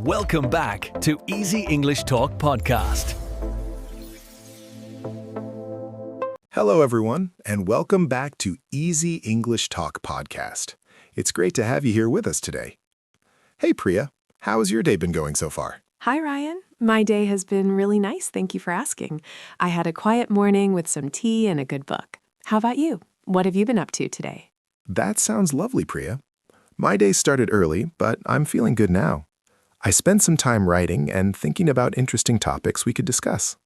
Welcome back to Easy English Talk Podcast. Hello, everyone, and welcome back to Easy English Talk Podcast. It's great to have you here with us today. Hey, Priya, how has your day been going so far? Hi, Ryan. My day has been really nice. Thank you for asking. I had a quiet morning with some tea and a good book. How about you? What have you been up to today? That sounds lovely, Priya. My day started early, but I'm feeling good now. I spent some time writing and thinking about interesting topics we could discuss.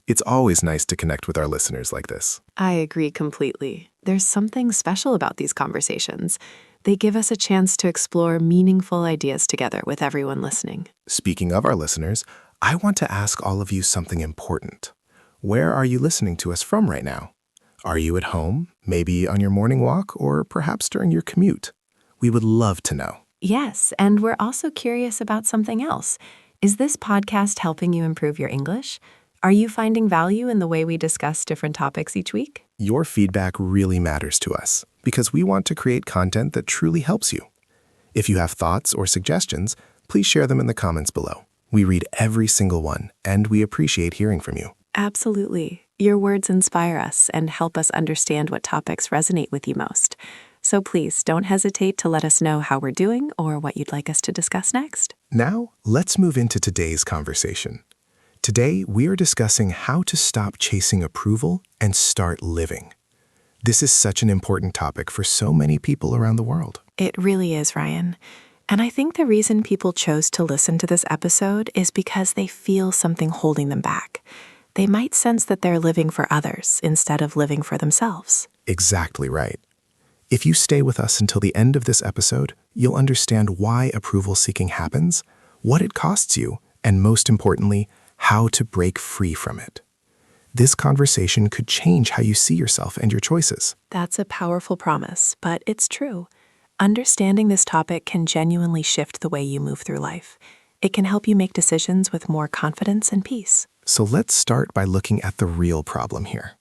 It's always nice to connect with our listeners like this. I agree completely. There's something special about these conversations. They give us a chance to explore meaningful ideas together with everyone listening. Speaking of our listeners, I want to ask all of you something important. Where are you listening to us from right now? Are you at home, maybe on your morning walk, or perhaps during your commute? We would love to know. Yes, and we're also curious about something else. Is this podcast helping you improve your English? Are you finding value in the way we discuss different topics each week? Your feedback really matters to us because we want to create content that truly helps you. If you have thoughts or suggestions, please share them in the comments below. We read every single one, and we appreciate hearing from you. Absolutely. Your words inspire us and help us understand what topics resonate with you most. So please don't hesitate to let us know how we're doing or what you'd like us to discuss next. Now, let's move into today's conversation. Today, we are discussing how to stop chasing approval and start living. This is such an important topic for so many people around the world. It really is, Ryan. And I think the reason people chose to listen to this episode is because they feel something holding them back. They might sense that they're living for others instead of living for themselves. Exactly right. If you stay with us until the end of this episode, you'll understand why approval seeking happens, what it costs you, and most importantly, how to break free from it. This conversation could change how you see yourself and your choices. That's a powerful promise, but it's true. Understanding this topic can genuinely shift the way you move through life. It can help you make decisions with more confidence and peace. So let's start by looking at the real problem here.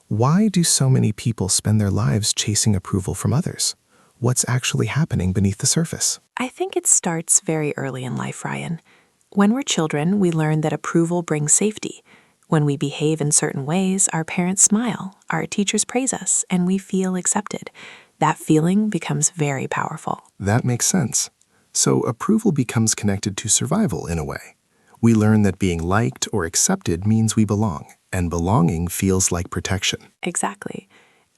Why do so many people spend their lives chasing approval from others? What's actually happening beneath the surface? I think it starts very early in life, Ryan. When we're children, we learn that approval brings safety. When we behave in certain ways, our parents smile, our teachers praise us, and we feel accepted. That feeling becomes very powerful. That makes sense. So approval becomes connected to survival in a way. We learn that being liked or accepted means we belong, and belonging feels like protection. Exactly.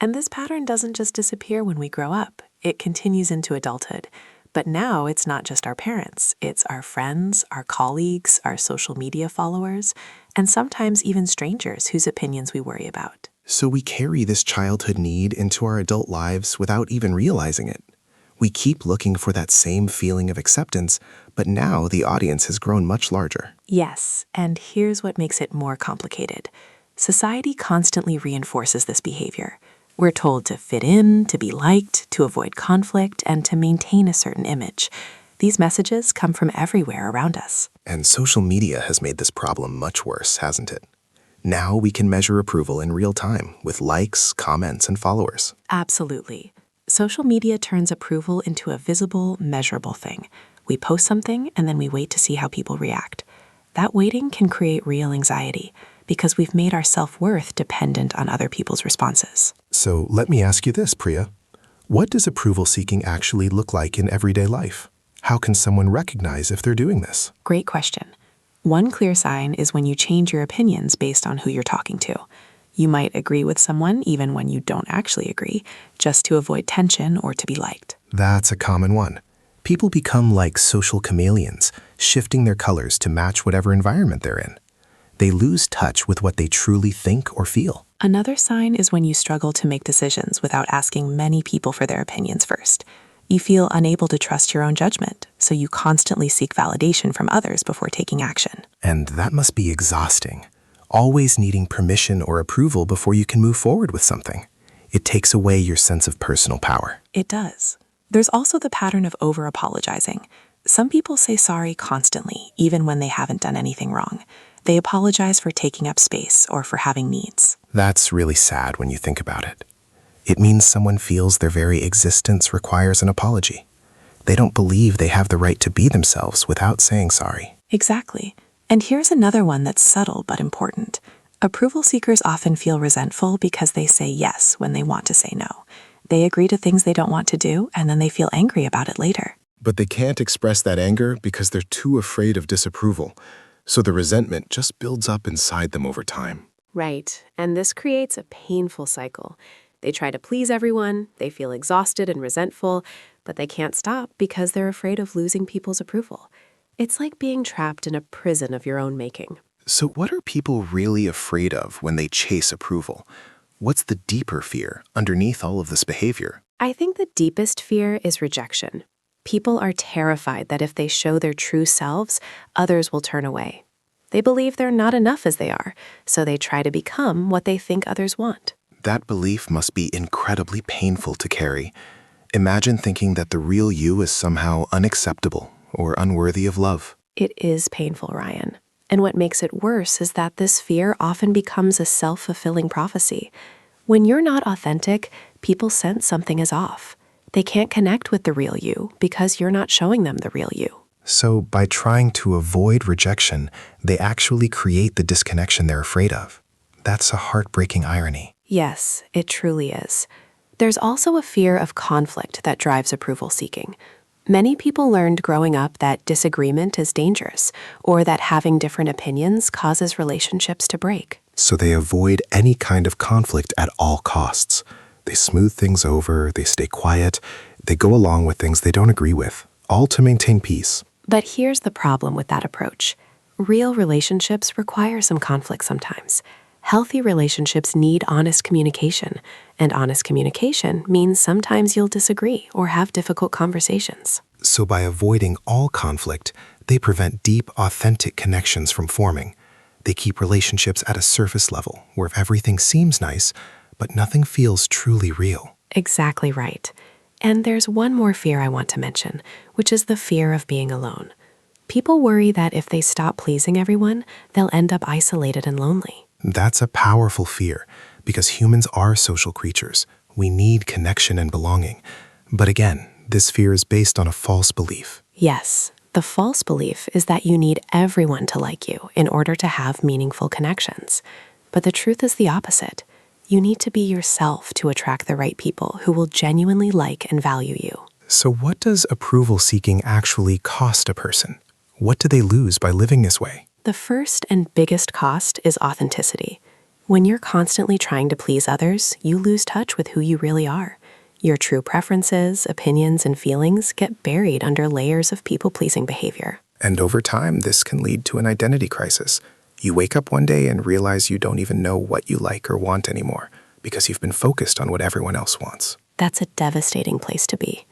And this pattern doesn't just disappear when we grow up. It continues into adulthood. But now it's not just our parents. It's our friends, our colleagues, our social media followers, and sometimes even strangers whose opinions we worry about. So we carry this childhood need into our adult lives without even realizing it. We keep looking for that same feeling of acceptance, but now the audience has grown much larger. Yes, and here's what makes it more complicated. Society constantly reinforces this behavior. We're told to fit in, to be liked, to avoid conflict, and to maintain a certain image. These messages come from everywhere around us. And social media has made this problem much worse, hasn't it? Now we can measure approval in real time with likes, comments, and followers. Absolutely. Social media turns approval into a visible, measurable thing. We post something and then we wait to see how people react. That waiting can create real anxiety because we've made our self-worth dependent on other people's responses. So let me ask you this, Priya. What does approval seeking actually look like in everyday life? How can someone recognize if they're doing this? Great question. One clear sign is when you change your opinions based on who you're talking to. You might agree with someone even when you don't actually agree, just to avoid tension or to be liked. That's a common one. People become like social chameleons, shifting their colors to match whatever environment they're in. They lose touch with what they truly think or feel. Another sign is when you struggle to make decisions without asking many people for their opinions first. You feel unable to trust your own judgment, so you constantly seek validation from others before taking action. And that must be exhausting. Always needing permission or approval before you can move forward with something. It takes away your sense of personal power. It does. There's also the pattern of over-apologizing. Some people say sorry constantly, even when they haven't done anything wrong. They apologize for taking up space or for having needs. That's really sad when you think about it. It means someone feels their very existence requires an apology. They don't believe they have the right to be themselves without saying sorry. Exactly. And here's another one that's subtle but important. Approval seekers often feel resentful because they say yes when they want to say no. They agree to things they don't want to do, and then they feel angry about it later. But they can't express that anger because they're too afraid of disapproval. So the resentment just builds up inside them over time. Right, and this creates a painful cycle. They try to please everyone, they feel exhausted and resentful, but they can't stop because they're afraid of losing people's approval. It's like being trapped in a prison of your own making. So what are people really afraid of when they chase approval? What's the deeper fear underneath all of this behavior? I think the deepest fear is rejection. People are terrified that if they show their true selves, others will turn away. They believe they're not enough as they are, so they try to become what they think others want. That belief must be incredibly painful to carry. Imagine thinking that the real you is somehow unacceptable or unworthy of love. It is painful, Ryan. And what makes it worse is that this fear often becomes a self-fulfilling prophecy. When you're not authentic, people sense something is off. They can't connect with the real you because you're not showing them the real you. So by trying to avoid rejection, they actually create the disconnection they're afraid of. That's a heartbreaking irony. Yes, it truly is. There's also a fear of conflict that drives approval seeking. Many people learned growing up that disagreement is dangerous, or that having different opinions causes relationships to break. So they avoid any kind of conflict at all costs. They smooth things over, they stay quiet, they go along with things they don't agree with, all to maintain peace. But here's the problem with that approach. Real relationships require some conflict sometimes. Healthy relationships need honest communication, and honest communication means sometimes you'll disagree or have difficult conversations. So by avoiding all conflict, they prevent deep, authentic connections from forming. They keep relationships at a surface level where everything seems nice, but nothing feels truly real. Exactly right. And there's one more fear I want to mention, which is the fear of being alone. People worry that if they stop pleasing everyone, they'll end up isolated and lonely. That's a powerful fear, because humans are social creatures. We need connection and belonging. But again, this fear is based on a false belief. Yes, the false belief is that you need everyone to like you in order to have meaningful connections. But the truth is the opposite. You need to be yourself to attract the right people who will genuinely like and value you. So what does approval seeking actually cost a person? What do they lose by living this way? The first and biggest cost is authenticity. When you're constantly trying to please others, you lose touch with who you really are. Your true preferences, opinions, and feelings get buried under layers of people-pleasing behavior. And over time, this can lead to an identity crisis. You wake up one day and realize you don't even know what you like or want anymore because you've been focused on what everyone else wants. That's a devastating place to be.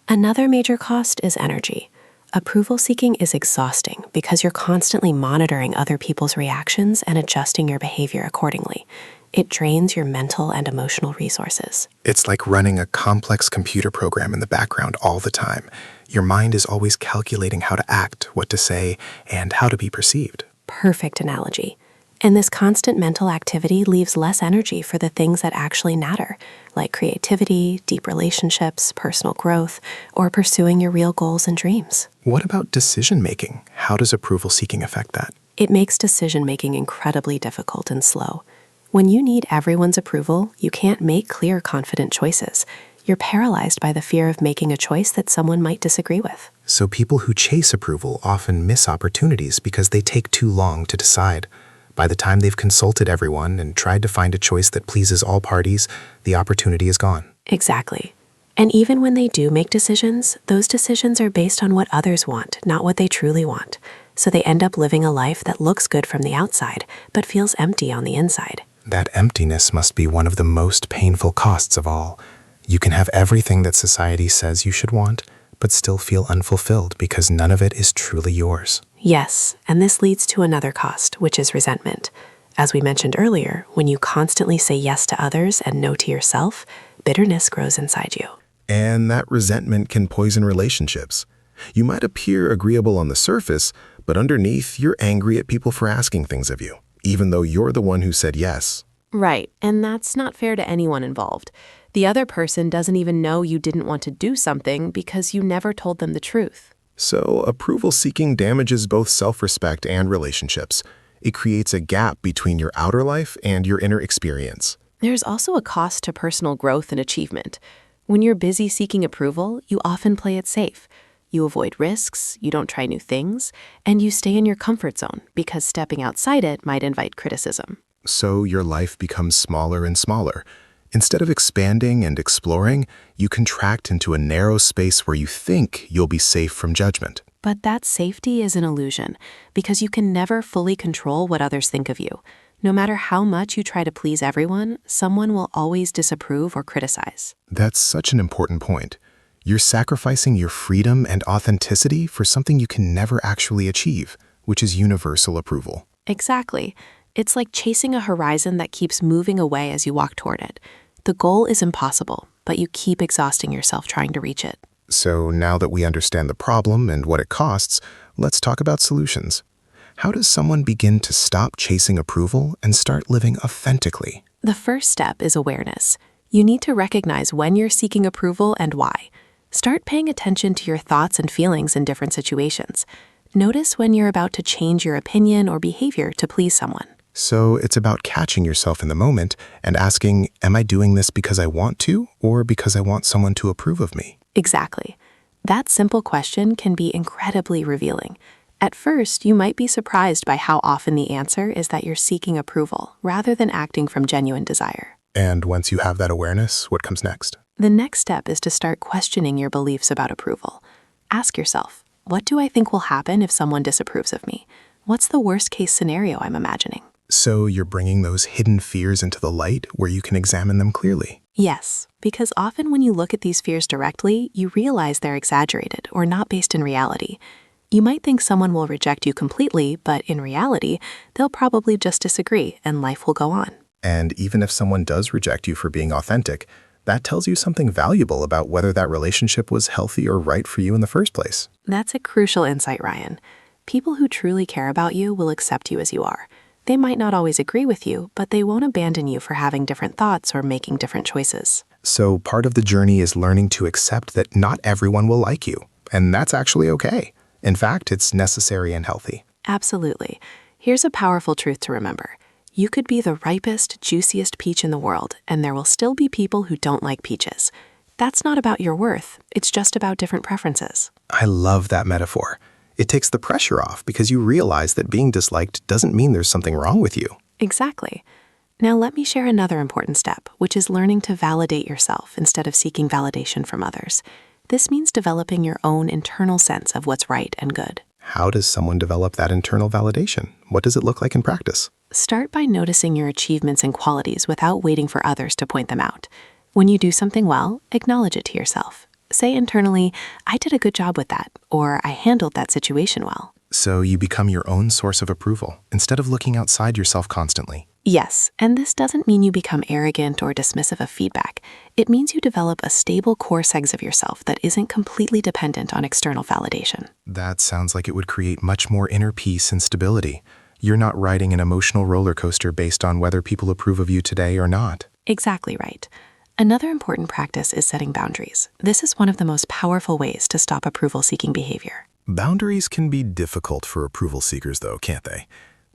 Another major cost is energy. Approval seeking is exhausting because you're constantly monitoring other people's reactions and adjusting your behavior accordingly. It drains your mental and emotional resources. It's like running a complex computer program in the background all the time. Your mind is always calculating how to act, what to say, and how to be perceived. Perfect analogy. And this constant mental activity leaves less energy for the things that actually matter, like creativity, deep relationships, personal growth, or pursuing your real goals and dreams. What about decision-making? How does approval seeking affect that? It makes decision-making incredibly difficult and slow. When you need everyone's approval, you can't make clear, confident choices. You're paralyzed by the fear of making a choice that someone might disagree with. So people who chase approval often miss opportunities because they take too long to decide. By the time they've consulted everyone and tried to find a choice that pleases all parties, the opportunity is gone. Exactly. And even when they do make decisions, those decisions are based on what others want, not what they truly want. So they end up living a life that looks good from the outside, but feels empty on the inside. That emptiness must be one of the most painful costs of all. You can have everything that society says you should want, but still feel unfulfilled because none of it is truly yours. Yes, and this leads to another cost, which is resentment. As we mentioned earlier, when you constantly say yes to others and no to yourself, bitterness grows inside you. And that resentment can poison relationships. You might appear agreeable on the surface, but underneath, you're angry at people for asking things of you, even though you're the one who said yes. Right, and that's not fair to anyone involved. The other person doesn't even know you didn't want to do something because you never told them the truth. So, approval seeking damages both self-respect and relationships. It creates a gap between your outer life and your inner experience. There's also a cost to personal growth and achievement. When you're busy seeking approval, you often play it safe. You avoid risks, you don't try new things, and you stay in your comfort zone because stepping outside it might invite criticism. So your life becomes smaller and smaller. Instead of expanding and exploring, you contract into a narrow space where you think you'll be safe from judgment. But that safety is an illusion because you can never fully control what others think of you. No matter how much you try to please everyone, someone will always disapprove or criticize. That's such an important point. You're sacrificing your freedom and authenticity for something you can never actually achieve, which is universal approval. Exactly. It's like chasing a horizon that keeps moving away as you walk toward it. The goal is impossible, but you keep exhausting yourself trying to reach it. So now that we understand the problem and what it costs, let's talk about solutions. How does someone begin to stop chasing approval and start living authentically? The first step is awareness. You need to recognize when you're seeking approval and why. Start paying attention to your thoughts and feelings in different situations. Notice when you're about to change your opinion or behavior to please someone. So it's about catching yourself in the moment and asking, am I doing this because I want to or because I want someone to approve of me? Exactly. That simple question can be incredibly revealing. At first, you might be surprised by how often the answer is that you're seeking approval rather than acting from genuine desire. And once you have that awareness, what comes next? The next step is to start questioning your beliefs about approval. Ask yourself, what do I think will happen if someone disapproves of me? What's the worst-case scenario I'm imagining? So you're bringing those hidden fears into the light where you can examine them clearly. Yes, because often when you look at these fears directly, you realize they're exaggerated or not based in reality. You might think someone will reject you completely, but in reality, they'll probably just disagree and life will go on. And even if someone does reject you for being authentic, that tells you something valuable about whether that relationship was healthy or right for you in the first place. That's a crucial insight, Ryan. People who truly care about you will accept you as you are. They might not always agree with you, but they won't abandon you for having different thoughts or making different choices. So part of the journey is learning to accept that not everyone will like you, and that's actually okay. In fact, it's necessary and healthy. Absolutely. Here's a powerful truth to remember. You could be the ripest, juiciest peach in the world, and there will still be people who don't like peaches. That's not about your worth. It's just about different preferences. I love that metaphor. It takes the pressure off because you realize that being disliked doesn't mean there's something wrong with you. Exactly. Now let me share another important step, which is learning to validate yourself instead of seeking validation from others. This means developing your own internal sense of what's right and good. How does someone develop that internal validation? What does it look like in practice? Start by noticing your achievements and qualities without waiting for others to point them out. When you do something well, acknowledge it to yourself. Say internally, I did a good job with that, or I handled that situation well. So you become your own source of approval instead of looking outside yourself constantly. Yes, and this doesn't mean you become arrogant or dismissive of feedback. It means you develop a stable core sense of yourself that isn't completely dependent on external validation. That sounds like it would create much more inner peace and stability. You're not riding an emotional roller coaster based on whether people approve of you today or not. Exactly right. Another important practice is setting boundaries. This is one of the most powerful ways to stop approval-seeking behavior. Boundaries can be difficult for approval seekers, though, can't they?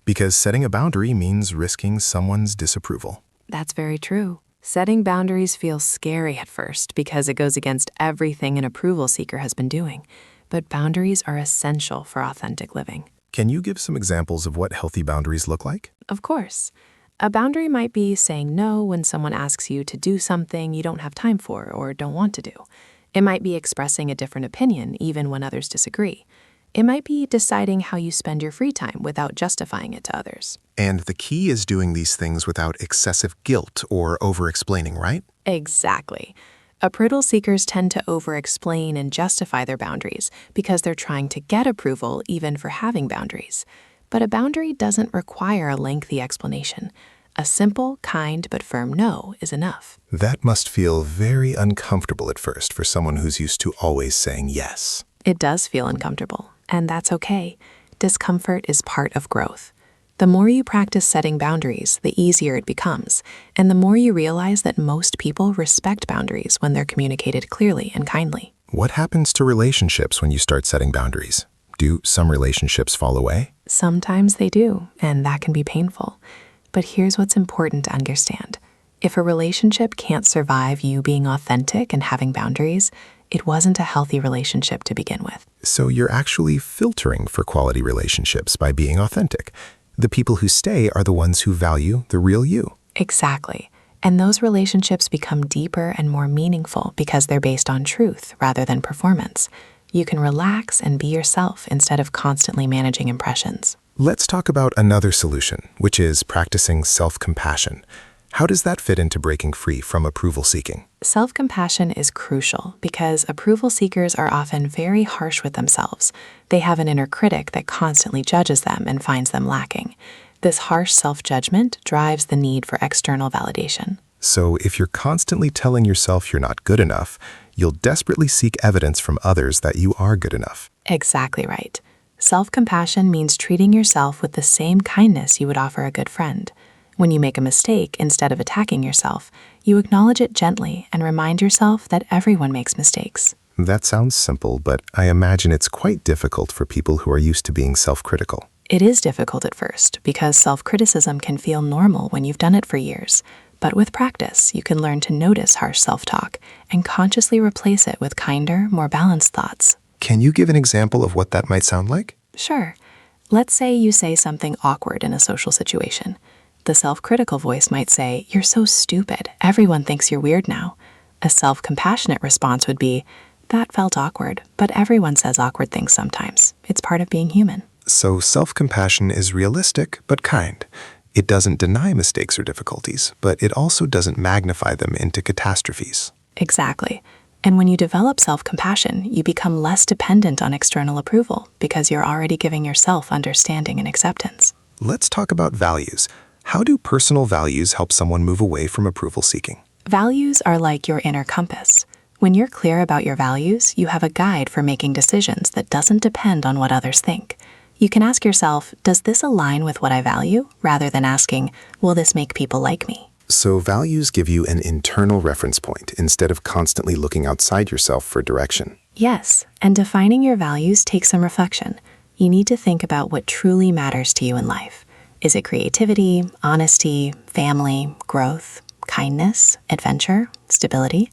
Because setting a boundary means risking someone's disapproval. That's very true. Setting boundaries feels scary at first because it goes against everything an approval seeker has been doing. But boundaries are essential for authentic living. Can you give some examples of what healthy boundaries look like? Of course. A boundary might be saying no when someone asks you to do something you don't have time for or don't want to do. It might be expressing a different opinion even when others disagree. It might be deciding how you spend your free time without justifying it to others. And the key is doing these things without excessive guilt or over-explaining, right? Exactly. Approval seekers tend to over-explain and justify their boundaries because they're trying to get approval even for having boundaries. But a boundary doesn't require a lengthy explanation. A simple, kind, but firm no is enough. That must feel very uncomfortable at first for someone who's used to always saying yes. It does feel uncomfortable, and that's okay. Discomfort is part of growth. The more you practice setting boundaries, the easier it becomes, and the more you realize that most people respect boundaries when they're communicated clearly and kindly. What happens to relationships when you start setting boundaries? Do some relationships fall away? Sometimes they do, and that can be painful. But here's what's important to understand. If a relationship can't survive you being authentic and having boundaries, it wasn't a healthy relationship to begin with. So you're actually filtering for quality relationships by being authentic. The people who stay are the ones who value the real you. Exactly. And those relationships become deeper and more meaningful because they're based on truth rather than performance. You can relax and be yourself instead of constantly managing impressions. Let's talk about another solution, which is practicing self-compassion. How does that fit into breaking free from approval seeking? Self-compassion is crucial because approval seekers are often very harsh with themselves. They have an inner critic that constantly judges them and finds them lacking. This harsh self-judgment drives the need for external validation. So if you're constantly telling yourself you're not good enough, you'll desperately seek evidence from others that you are good enough. Exactly right. Self-compassion means treating yourself with the same kindness you would offer a good friend. When you make a mistake, instead of attacking yourself, you acknowledge it gently and remind yourself that everyone makes mistakes. That sounds simple, but I imagine it's quite difficult for people who are used to being self-critical. It is difficult at first because self-criticism can feel normal when you've done it for years. But with practice, you can learn to notice harsh self-talk and consciously replace it with kinder, more balanced thoughts. Can you give an example of what that might sound like? Sure. Let's say you say something awkward in a social situation. The self-critical voice might say, "You're so stupid. Everyone thinks you're weird now." A self-compassionate response would be, "That felt awkward, but everyone says awkward things sometimes. It's part of being human." So self-compassion is realistic but kind. It doesn't deny mistakes or difficulties, but it also doesn't magnify them into catastrophes. Exactly. And when you develop self-compassion, you become less dependent on external approval because you're already giving yourself understanding and acceptance. Let's talk about values. How do personal values help someone move away from approval seeking? Values are like your inner compass. When you're clear about your values, you have a guide for making decisions that doesn't depend on what others think. You can ask yourself, does this align with what I value? Rather than asking, will this make people like me? So values give you an internal reference point instead of constantly looking outside yourself for direction. Yes, and defining your values takes some reflection. You need to think about what truly matters to you in life. Is it creativity, honesty, family, growth, kindness, adventure, stability?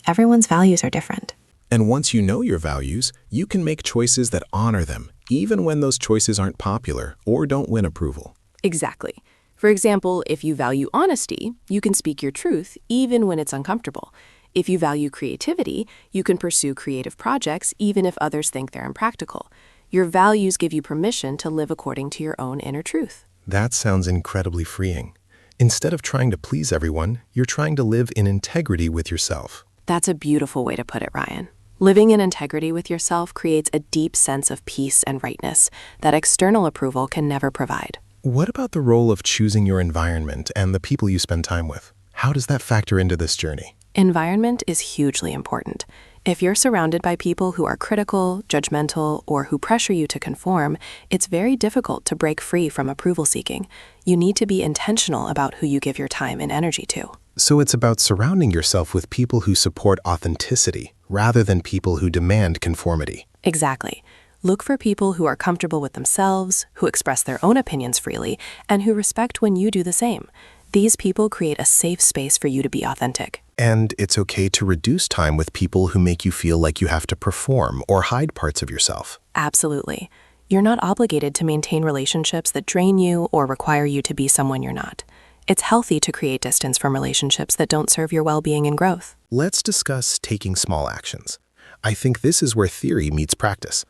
Everyone's values are different. And once you know your values, you can make choices that honor them, even when those choices aren't popular or don't win approval. Exactly. For example, if you value honesty, you can speak your truth even when it's uncomfortable. If you value creativity, you can pursue creative projects even if others think they're impractical. Your values give you permission to live according to your own inner truth. That sounds incredibly freeing. Instead of trying to please everyone, you're trying to live in integrity with yourself. That's a beautiful way to put it, Ryan. Living in integrity with yourself creates a deep sense of peace and rightness that external approval can never provide. What about the role of choosing your environment and the people you spend time with? How does that factor into this journey? Environment is hugely important. If you're surrounded by people who are critical, judgmental, or who pressure you to conform, it's very difficult to break free from approval seeking. You need to be intentional about who you give your time and energy to. So it's about surrounding yourself with people who support authenticity rather than people who demand conformity. Exactly. Look for people who are comfortable with themselves, who express their own opinions freely, and who respect when you do the same. These people create a safe space for you to be authentic. And it's okay to reduce time with people who make you feel like you have to perform or hide parts of yourself. Absolutely. You're not obligated to maintain relationships that drain you or require you to be someone you're not. It's healthy to create distance from relationships that don't serve your well-being and growth. Let's discuss taking small actions. I think this is where theory meets practice.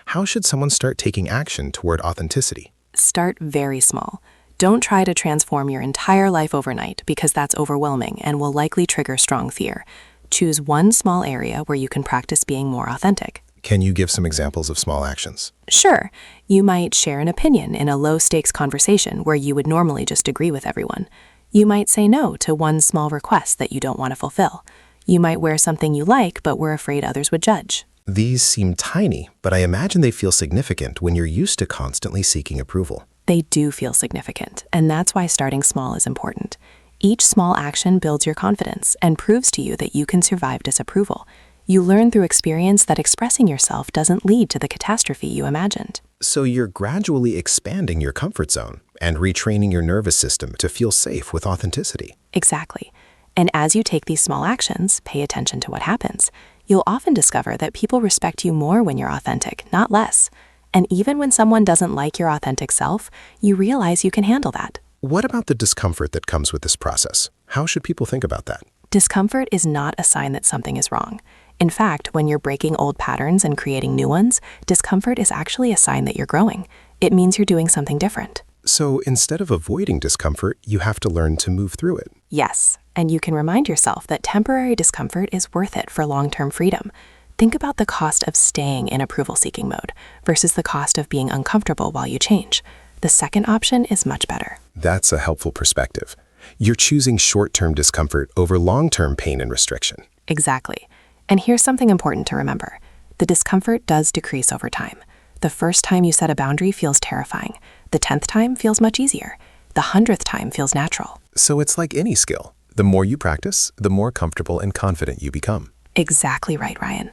How should someone start taking action toward authenticity? Start very small. Don't try to transform your entire life overnight because that's overwhelming and will likely trigger strong fear. Choose one small area where you can practice being more authentic. Can you give some examples of small actions? Sure, you might share an opinion in a low-stakes conversation where you would normally just agree with everyone. You might say no to one small request that you don't want to fulfill. You might wear something you like but were afraid others would judge. These seem tiny, but I imagine they feel significant when you're used to constantly seeking approval. They do feel significant, and that's why starting small is important. Each small action builds your confidence and proves to you that you can survive disapproval. You learn through experience that expressing yourself doesn't lead to the catastrophe you imagined. So you're gradually expanding your comfort zone and retraining your nervous system to feel safe with authenticity. Exactly. And as you take these small actions, pay attention to what happens. You'll often discover that people respect you more when you're authentic, not less. And even when someone doesn't like your authentic self, you realize you can handle that. What about the discomfort that comes with this process? How should people think about that? Discomfort is not a sign that something is wrong. In fact, when you're breaking old patterns and creating new ones, discomfort is actually a sign that you're growing. It means you're doing something different. So instead of avoiding discomfort, you have to learn to move through it. Yes, and you can remind yourself that temporary discomfort is worth it for long-term freedom. Think about the cost of staying in approval-seeking mode versus the cost of being uncomfortable while you change. The second option is much better. That's a helpful perspective. You're choosing short-term discomfort over long-term pain and restriction. Exactly. And here's something important to remember. The discomfort does decrease over time. The first time you set a boundary feels terrifying. The 10th time feels much easier. The 100th time feels natural. So it's like any skill. The more you practice, the more comfortable and confident you become. Exactly right, Ryan.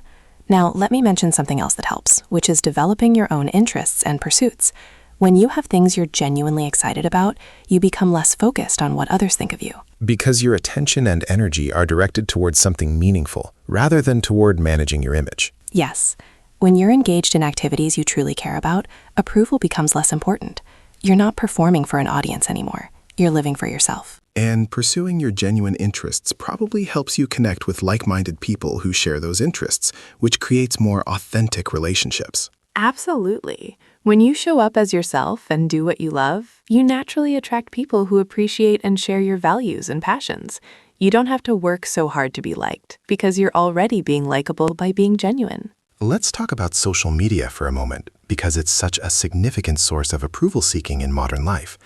Now, let me mention something else that helps, which is developing your own interests and pursuits. When you have things you're genuinely excited about, you become less focused on what others think of you. Because your attention and energy are directed towards something meaningful, rather than toward managing your image. Yes. When you're engaged in activities you truly care about, approval becomes less important. You're not performing for an audience anymore. You're living for yourself. And pursuing your genuine interests probably helps you connect with like-minded people who share those interests, which creates more authentic relationships. Absolutely. When you show up as yourself and do what you love, you naturally attract people who appreciate and share your values and passions. You don't have to work so hard to be liked because you're already being likable by being genuine. Let's talk about social media for a moment, because it's such a significant source of approval seeking in modern life.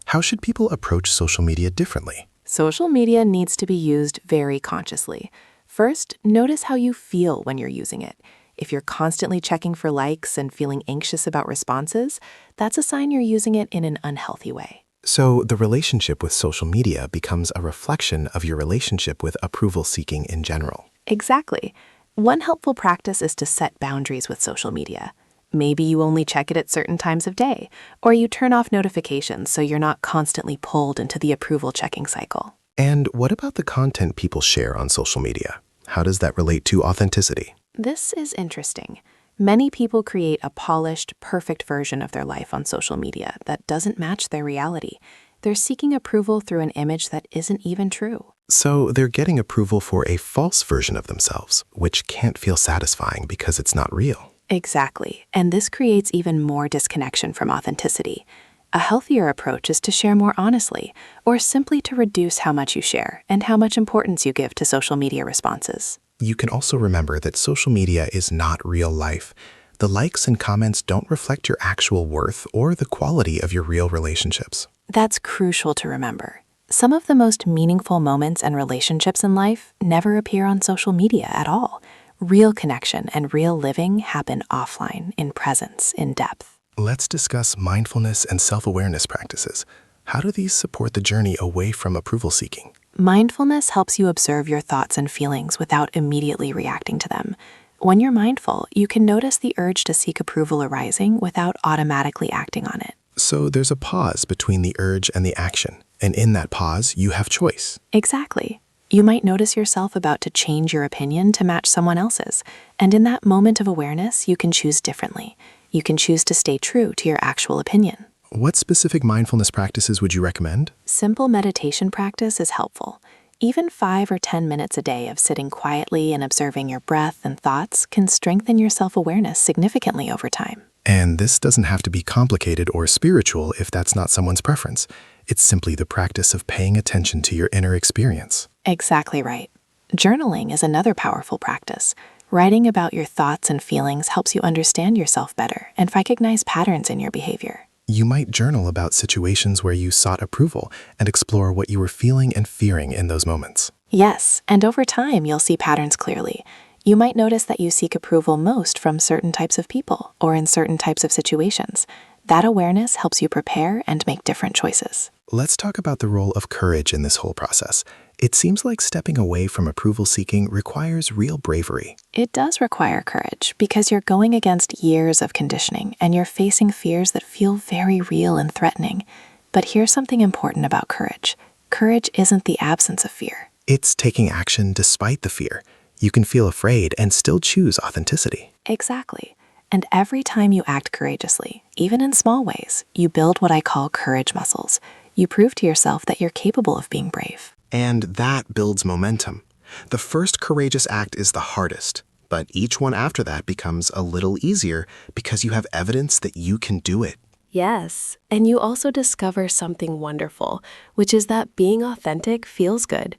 How should people approach social media differently? Social media needs to be used very consciously. First, notice how you feel when you're using it. If you're constantly checking for likes and feeling anxious about responses, that's a sign you're using it in an unhealthy way. So the relationship with social media becomes a reflection of your relationship with approval seeking in general. Exactly. One helpful practice is to set boundaries with social media. Maybe you only check it at certain times of day, or you turn off notifications so you're not constantly pulled into the approval checking cycle. And what about the content people share on social media? How does that relate to authenticity? This is interesting. Many people create a polished, perfect version of their life on social media that doesn't match their reality. They're seeking approval through an image that isn't even true. So they're getting approval for a false version of themselves, which can't feel satisfying because it's not real. Exactly. And this creates even more disconnection from authenticity. A healthier approach is to share more honestly, or simply to reduce how much you share and how much importance you give to social media responses. You can also remember that social media is not real life. The likes and comments don't reflect your actual worth or the quality of your real relationships. That's crucial to remember. Some of the most meaningful moments and relationships in life never appear on social media at all. Real connection and real living happen offline, in presence, in depth. Let's discuss mindfulness and self-awareness practices. How do these support the journey away from approval seeking? Mindfulness helps you observe your thoughts and feelings without immediately reacting to them. When you're mindful, you can notice the urge to seek approval arising without automatically acting on it. So there's a pause between the urge and the action, and in that pause, you have choice. Exactly. You might notice yourself about to change your opinion to match someone else's, and in that moment of awareness, you can choose differently. You can choose to stay true to your actual opinion. What specific mindfulness practices would you recommend? Simple meditation practice is helpful. Even 5 or 10 minutes a day of sitting quietly and observing your breath and thoughts can strengthen your self-awareness significantly over time. And this doesn't have to be complicated or spiritual if that's not someone's preference. It's simply the practice of paying attention to your inner experience. Exactly right. Journaling is another powerful practice. Writing about your thoughts and feelings helps you understand yourself better and recognize patterns in your behavior. You might journal about situations where you sought approval and explore what you were feeling and fearing in those moments. Yes, and over time you'll see patterns clearly. You might notice that you seek approval most from certain types of people or in certain types of situations. That awareness helps you prepare and make different choices. Let's talk about the role of courage in this whole process. It seems like stepping away from approval seeking requires real bravery. It does require courage because you're going against years of conditioning and you're facing fears that feel very real and threatening. But here's something important about courage. Courage isn't the absence of fear. It's taking action despite the fear. You can feel afraid and still choose authenticity. Exactly. And every time you act courageously, even in small ways, you build what I call courage muscles. You prove to yourself that you're capable of being brave. And that builds momentum. The first courageous act is the hardest, but each one after that becomes a little easier because you have evidence that you can do it. Yes, and you also discover something wonderful, which is that being authentic feels good.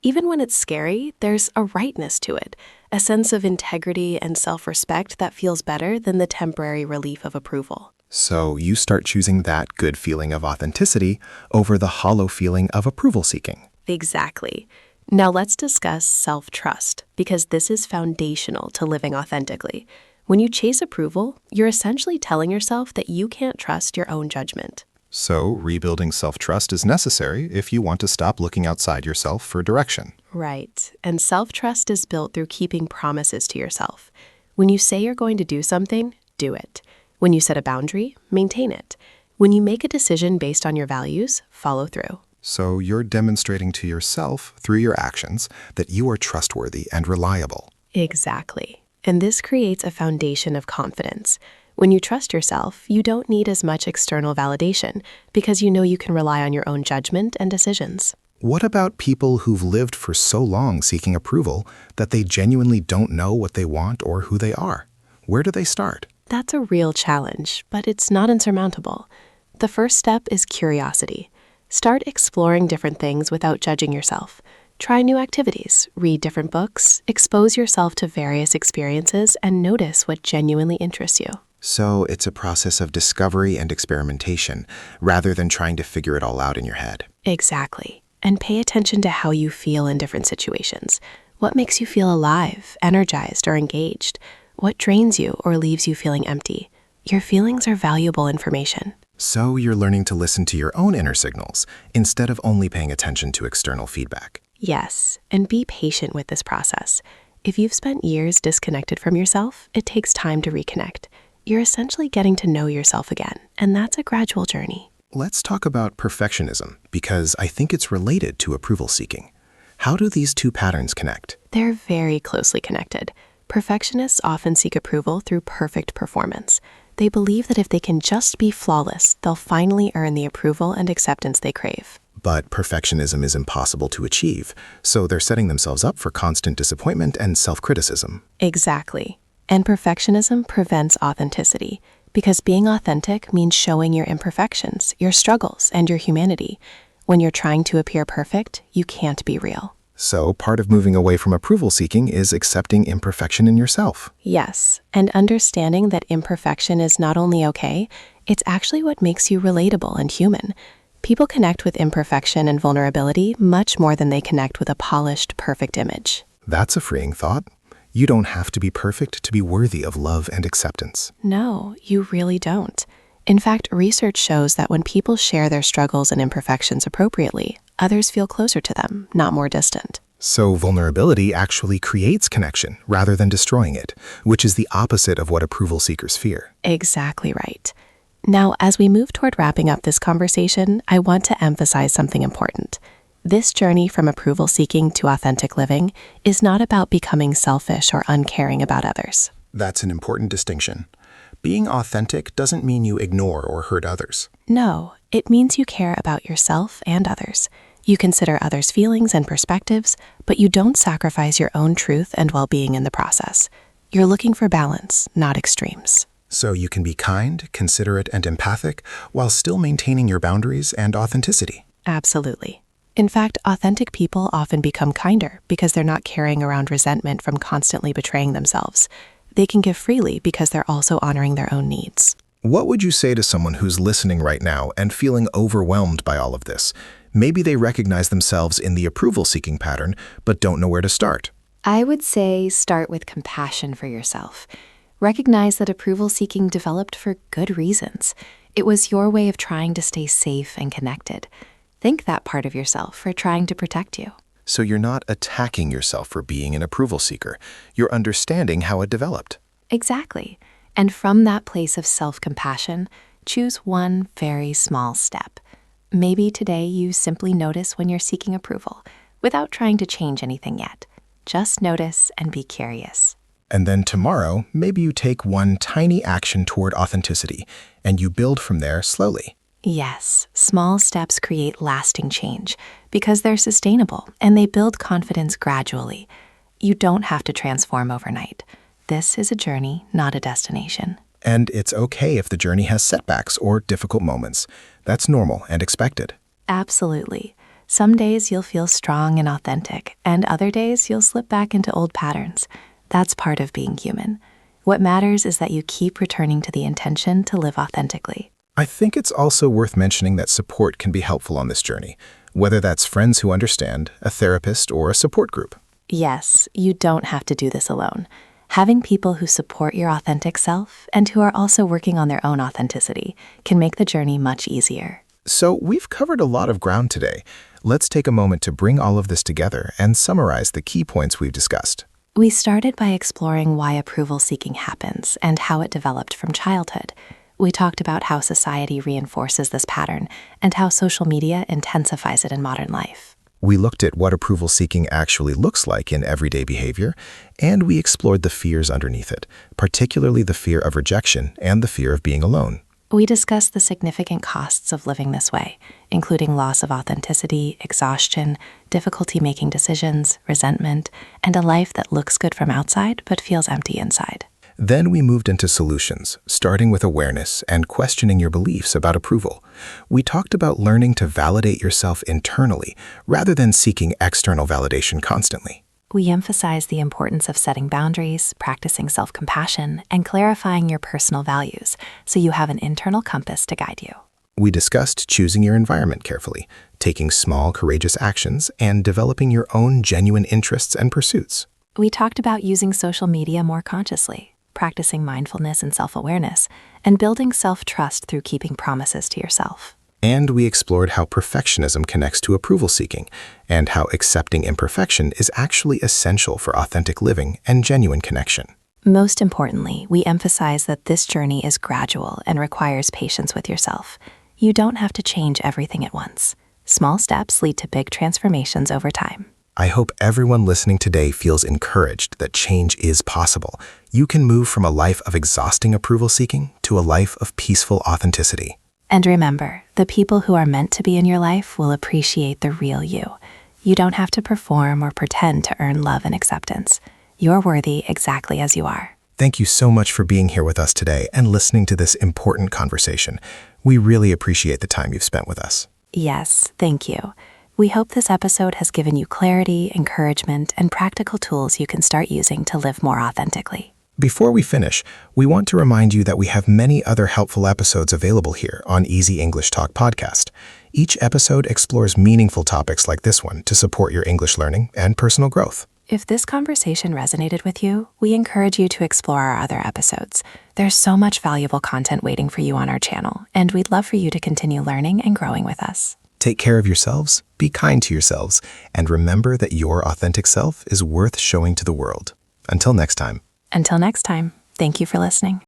Even when it's scary, there's a rightness to it, a sense of integrity and self-respect that feels better than the temporary relief of approval. So you start choosing that good feeling of authenticity over the hollow feeling of approval seeking. Exactly. Now let's discuss self-trust, because this is foundational to living authentically. When you chase approval, you're essentially telling yourself that you can't trust your own judgment. So, rebuilding self-trust is necessary if you want to stop looking outside yourself for direction. Right. And self-trust is built through keeping promises to yourself. When you say you're going to do something, do it. When you set a boundary, maintain it. When you make a decision based on your values, follow through. So, you're demonstrating to yourself through your actions that you are trustworthy and reliable. Exactly. And this creates a foundation of confidence. When you trust yourself, you don't need as much external validation because you know you can rely on your own judgment and decisions. What about people who've lived for so long seeking approval that they genuinely don't know what they want or who they are? Where do they start? That's a real challenge, but it's not insurmountable. The first step is curiosity. Start exploring different things without judging yourself. Try new activities, read different books, expose yourself to various experiences, and notice what genuinely interests you. So it's a process of discovery and experimentation, rather than trying to figure it all out in your head. Exactly. And pay attention to how you feel in different situations. What makes you feel alive, energized, or engaged? What drains you or leaves you feeling empty? Your feelings are valuable information. So you're learning to listen to your own inner signals, instead of only paying attention to external feedback. Yes, and be patient with this process. If you've spent years disconnected from yourself, it takes time to reconnect. You're essentially getting to know yourself again, and that's a gradual journey. Let's talk about perfectionism, because I think it's related to approval seeking. How do these two patterns connect? They're very closely connected. Perfectionists often seek approval through perfect performance. They believe that if they can just be flawless, they'll finally earn the approval and acceptance they crave. But perfectionism is impossible to achieve, so they're setting themselves up for constant disappointment and self-criticism. Exactly. And perfectionism prevents authenticity, because being authentic means showing your imperfections, your struggles, and your humanity. When you're trying to appear perfect, you can't be real. So part of moving away from approval seeking is accepting imperfection in yourself. Yes, and understanding that imperfection is not only okay, it's actually what makes you relatable and human. People connect with imperfection and vulnerability much more than they connect with a polished, perfect image. That's a freeing thought. You don't have to be perfect to be worthy of love and acceptance. No, you really don't. In fact, research shows that when people share their struggles and imperfections appropriately, others feel closer to them, not more distant. So vulnerability actually creates connection rather than destroying it, which is the opposite of what approval seekers fear. Exactly right. Now, as we move toward wrapping up this conversation, I want to emphasize something important. This journey from approval seeking to authentic living is not about becoming selfish or uncaring about others. That's an important distinction. Being authentic doesn't mean you ignore or hurt others. No, it means you care about yourself and others. You consider others' feelings and perspectives, but you don't sacrifice your own truth and well-being in the process. You're looking for balance, not extremes. So you can be kind, considerate, and empathic while still maintaining your boundaries and authenticity. Absolutely. In fact, authentic people often become kinder because they're not carrying around resentment from constantly betraying themselves. They can give freely because they're also honoring their own needs. What would you say to someone who's listening right now and feeling overwhelmed by all of this? Maybe they recognize themselves in the approval-seeking pattern, but don't know where to start. I would say start with compassion for yourself. Recognize that approval seeking developed for good reasons. It was your way of trying to stay safe and connected. Thank that part of yourself for trying to protect you. So you're not attacking yourself for being an approval seeker. You're understanding how it developed. Exactly. And from that place of self-compassion, choose one very small step. Maybe today you simply notice when you're seeking approval, without trying to change anything yet. Just notice and be curious. And then tomorrow, maybe you take one tiny action toward authenticity, and you build from there slowly. Yes, small steps create lasting change because they're sustainable and they build confidence gradually. You don't have to transform overnight. This is a journey, not a destination. And it's okay if the journey has setbacks or difficult moments. That's normal and expected. Absolutely. Some days you'll feel strong and authentic, and other days you'll slip back into old patterns. That's part of being human. What matters is that you keep returning to the intention to live authentically. I think it's also worth mentioning that support can be helpful on this journey, whether that's friends who understand, a therapist, or a support group. Yes, you don't have to do this alone. Having people who support your authentic self and who are also working on their own authenticity can make the journey much easier. So we've covered a lot of ground today. Let's take a moment to bring all of this together and summarize the key points we've discussed. We started by exploring why approval seeking happens and how it developed from childhood. We talked about how society reinforces this pattern and how social media intensifies it in modern life. We looked at what approval seeking actually looks like in everyday behavior, and we explored the fears underneath it, particularly the fear of rejection and the fear of being alone. We discussed the significant costs of living this way, including loss of authenticity, exhaustion, difficulty making decisions, resentment, and a life that looks good from outside but feels empty inside. Then we moved into solutions, starting with awareness and questioning your beliefs about approval. We talked about learning to validate yourself internally rather than seeking external validation constantly. We emphasize the importance of setting boundaries, practicing self-compassion, and clarifying your personal values so you have an internal compass to guide you. We discussed choosing your environment carefully, taking small, courageous actions, and developing your own genuine interests and pursuits. We talked about using social media more consciously, practicing mindfulness and self-awareness, and building self-trust through keeping promises to yourself. And we explored how perfectionism connects to approval seeking, and how accepting imperfection is actually essential for authentic living and genuine connection. Most importantly, we emphasize that this journey is gradual and requires patience with yourself. You don't have to change everything at once. Small steps lead to big transformations over time. I hope everyone listening today feels encouraged that change is possible. You can move from a life of exhausting approval seeking to a life of peaceful authenticity. And remember, the people who are meant to be in your life will appreciate the real you. You don't have to perform or pretend to earn love and acceptance. You're worthy exactly as you are. Thank you so much for being here with us today and listening to this important conversation. We really appreciate the time you've spent with us. Yes, thank you. We hope this episode has given you clarity, encouragement, and practical tools you can start using to live more authentically. Before we finish, we want to remind you that we have many other helpful episodes available here on Easy English Talk podcast. Each episode explores meaningful topics like this one to support your English learning and personal growth. If this conversation resonated with you, we encourage you to explore our other episodes. There's so much valuable content waiting for you on our channel, and we'd love for you to continue learning and growing with us. Take care of yourselves, be kind to yourselves, and remember that your authentic self is worth showing to the world. Until next time. Until next time, thank you for listening.